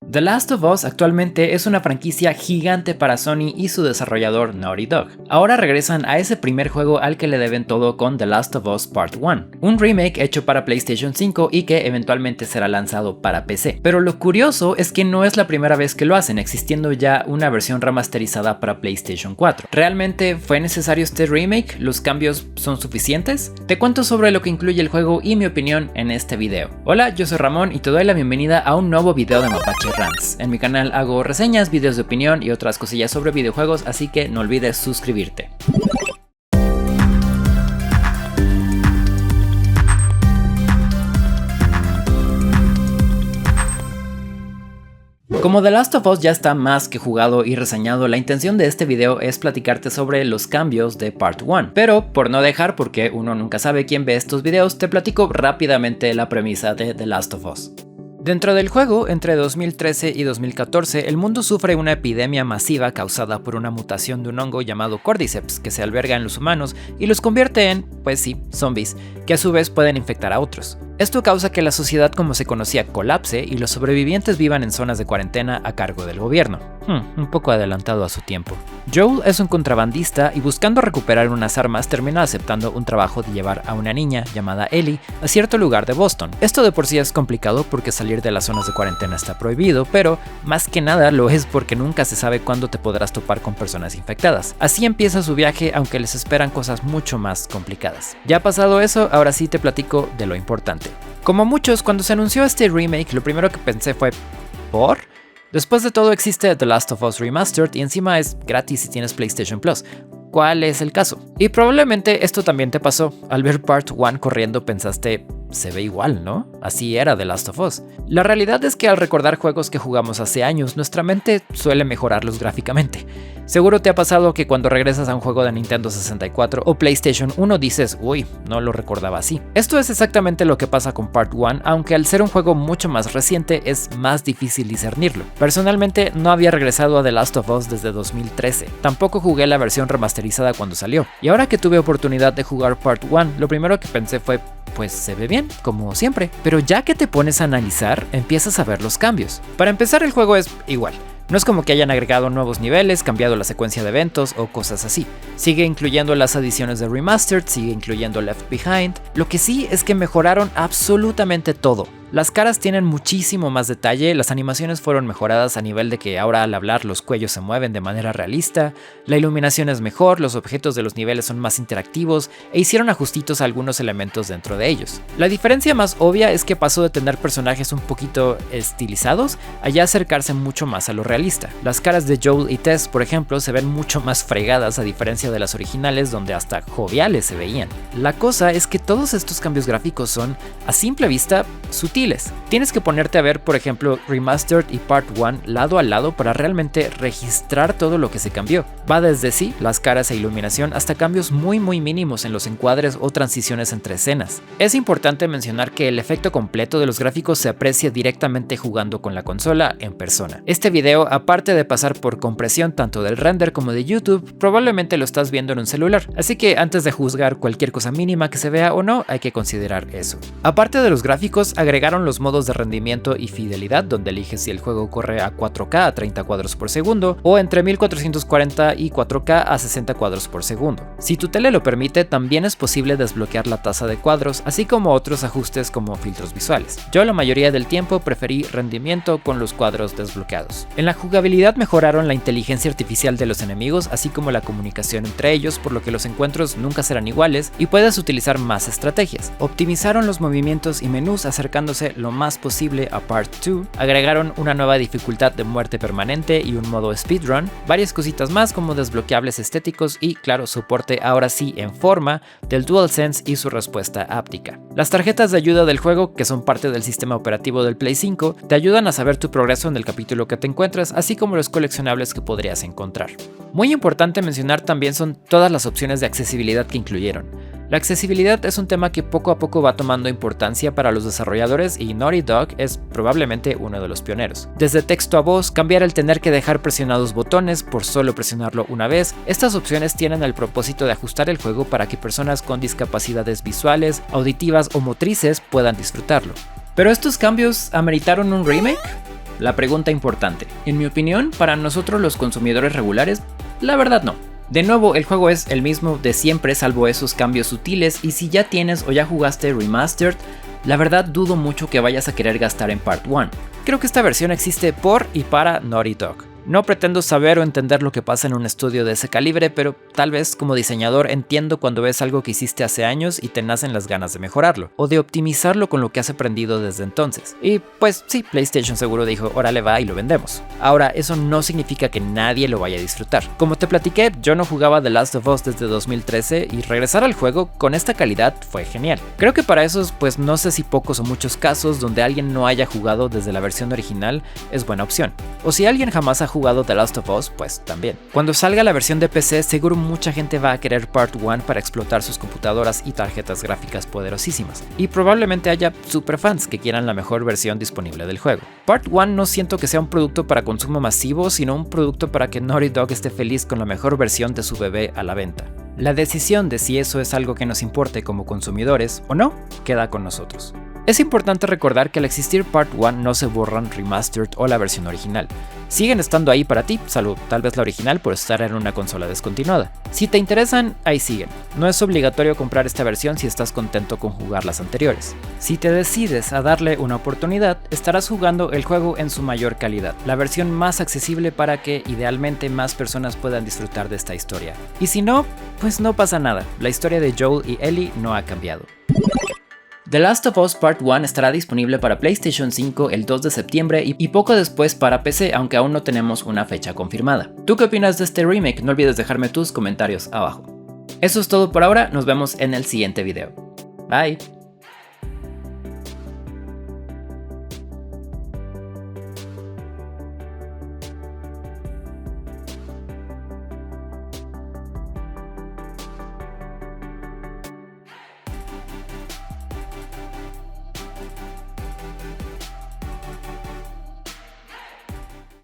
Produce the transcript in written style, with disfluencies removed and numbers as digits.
The Last of Us actualmente es una franquicia gigante para Sony y su desarrollador Naughty Dog. Ahora regresan a ese primer juego al que le deben todo con The Last of Us Part 1, un remake hecho para PlayStation 5 y que eventualmente será lanzado para PC. Pero lo curioso es que no es la primera vez que lo hacen, existiendo ya una versión remasterizada para PlayStation 4. ¿Realmente fue necesario este remake? ¿Los cambios son suficientes? Te cuento sobre lo que incluye el juego y mi opinión en este video. Hola, yo soy Ramón y te doy la bienvenida a un nuevo video de Mapache Rants. En mi canal hago reseñas, videos de opinión y otras cosillas sobre videojuegos, así que no olvides suscribirte. Como The Last of Us ya está más que jugado y reseñado, la intención de este video es platicarte sobre los cambios de Part 1. Pero por no dejar, porque uno nunca sabe quién ve estos videos, te platico rápidamente la premisa de The Last of Us. Dentro del juego, entre 2013 y 2014, el mundo sufre una epidemia masiva causada por una mutación de un hongo llamado Cordyceps, que se alberga en los humanos y los convierte en, pues sí, zombies, que a su vez pueden infectar a otros. Esto causa que la sociedad como se conocía colapse y los sobrevivientes vivan en zonas de cuarentena a cargo del gobierno. Un poco adelantado a su tiempo. Joel es un contrabandista y buscando recuperar unas armas termina aceptando un trabajo de llevar a una niña llamada Ellie a cierto lugar de Boston. Esto de por sí es complicado porque salir de las zonas de cuarentena está prohibido, pero más que nada lo es porque nunca se sabe cuándo te podrás topar con personas infectadas. Así empieza su viaje, aunque les esperan cosas mucho más complicadas. Ya pasado eso, ahora sí te platico de lo importante. Como muchos, cuando se anunció este remake, lo primero que pensé fue ¿por? Después de todo existe The Last of Us Remastered y encima es gratis si tienes PlayStation Plus. ¿Cuál es el caso? Y probablemente esto también te pasó. Al ver Part 1 corriendo pensaste, se ve igual, ¿no? Así era The Last of Us. La realidad es que al recordar juegos que jugamos hace años, nuestra mente suele mejorarlos gráficamente. Seguro te ha pasado que cuando regresas a un juego de Nintendo 64 o PlayStation 1 dices, uy, no lo recordaba así. Esto es exactamente lo que pasa con Part 1, aunque al ser un juego mucho más reciente es más difícil discernirlo. Personalmente no había regresado a The Last of Us desde 2013, tampoco jugué la versión remasterizada cuando salió, y ahora que tuve oportunidad de jugar Part 1, lo primero que pensé fue, pues se ve bien, como siempre. Pero ya que te pones a analizar, empiezas a ver los cambios. Para empezar, el juego es igual. No es como que hayan agregado nuevos niveles, cambiado la secuencia de eventos o cosas así. Sigue incluyendo las adiciones de Remastered, sigue incluyendo Left Behind. Lo que sí es que mejoraron absolutamente todo. Las caras tienen muchísimo más detalle, las animaciones fueron mejoradas a nivel de que ahora al hablar los cuellos se mueven de manera realista, la iluminación es mejor, los objetos de los niveles son más interactivos e hicieron ajustitos a algunos elementos dentro de ellos. La diferencia más obvia es que pasó de tener personajes un poquito estilizados a ya acercarse mucho más a lo realista. Las caras de Joel y Tess, por ejemplo, se ven mucho más fregadas a diferencia de las originales donde hasta joviales se veían. La cosa es que todos estos cambios gráficos son, a simple vista, sutiles. Tienes que ponerte a ver, por ejemplo, Remastered y Part 1 lado a lado para realmente registrar todo lo que se cambió. Va desde sí, las caras e iluminación, hasta cambios muy mínimos en los encuadres o transiciones entre escenas. Es importante mencionar que el efecto completo de los gráficos se aprecia directamente jugando con la consola en persona. Este video, aparte de pasar por compresión tanto del render como de YouTube, probablemente lo estás viendo en un celular, así que antes de juzgar cualquier cosa mínima que se vea o no, hay que considerar eso. Aparte de los gráficos, agregaron los modos de rendimiento y fidelidad, donde eliges si el juego corre a 4K a 30 cuadros por segundo o entre 1440 y 4K a 60 cuadros por segundo. Si tu tele lo permite, también es posible desbloquear la tasa de cuadros, así como otros ajustes como filtros visuales. Yo la mayoría del tiempo preferí rendimiento con los cuadros desbloqueados. En la jugabilidad mejoraron la inteligencia artificial de los enemigos, así como la comunicación entre ellos, por lo que los encuentros nunca serán iguales y puedes utilizar más estrategias. Optimizaron los movimientos y menús acercándose lo más posible a Part 2, agregaron una nueva dificultad de muerte permanente y un modo speedrun, varias cositas más como desbloqueables estéticos y, claro, soporte ahora sí en forma del DualSense y su respuesta áptica. Las tarjetas de ayuda del juego, que son parte del sistema operativo del Play 5, te ayudan a saber tu progreso en el capítulo que te encuentras, así como los coleccionables que podrías encontrar. Muy importante mencionar también son todas las opciones de accesibilidad que incluyeron. La accesibilidad es un tema que poco a poco va tomando importancia para los desarrolladores y Naughty Dog es probablemente uno de los pioneros. Desde texto a voz, cambiar el tener que dejar presionados botones por solo presionarlo una vez, estas opciones tienen el propósito de ajustar el juego para que personas con discapacidades visuales, auditivas o motrices puedan disfrutarlo. ¿Pero estos cambios ameritaron un remake? La pregunta importante. En mi opinión, para nosotros los consumidores regulares, la verdad no. De nuevo, el juego es el mismo de siempre salvo esos cambios sutiles, y si ya tienes o ya jugaste Remastered, la verdad dudo mucho que vayas a querer gastar en Part 1. Creo que esta versión existe por y para Naughty Dog. No pretendo saber o entender lo que pasa en un estudio de ese calibre, pero tal vez como diseñador entiendo cuando ves algo que hiciste hace años y te nacen las ganas de mejorarlo, o de optimizarlo con lo que has aprendido desde entonces. Y pues sí, PlayStation seguro dijo, órale va y lo vendemos. Ahora, eso no significa que nadie lo vaya a disfrutar. Como te platiqué, yo no jugaba The Last of Us desde 2013 y regresar al juego con esta calidad fue genial. Creo que para esos, pues no sé si pocos o muchos casos donde alguien no haya jugado desde la versión original es buena opción. O si alguien jamás ha jugado The Last of Us, pues también. Cuando salga la versión de PC, seguro mucha gente va a querer Part 1 para explotar sus computadoras y tarjetas gráficas poderosísimas. Y probablemente haya superfans que quieran la mejor versión disponible del juego. Part 1 no siento que sea un producto para consumo masivo, sino un producto para que Naughty Dog esté feliz con la mejor versión de su bebé a la venta. La decisión de si eso es algo que nos importe como consumidores o no, queda con nosotros. Es importante recordar que al existir Part 1 no se borran Remastered o la versión original. Siguen estando ahí para ti, salvo tal vez la original por estar en una consola descontinuada. Si te interesan, ahí siguen. No es obligatorio comprar esta versión si estás contento con jugar las anteriores. Si te decides a darle una oportunidad, estarás jugando el juego en su mayor calidad, la versión más accesible para que idealmente más personas puedan disfrutar de esta historia. Y si no, pues no pasa nada, la historia de Joel y Ellie no ha cambiado. The Last of Us Part 1 estará disponible para PlayStation 5 el 2 de septiembre y poco después para PC, aunque aún no tenemos una fecha confirmada. ¿Tú qué opinas de este remake? No olvides dejarme tus comentarios abajo. Eso es todo por ahora, nos vemos en el siguiente video. Bye.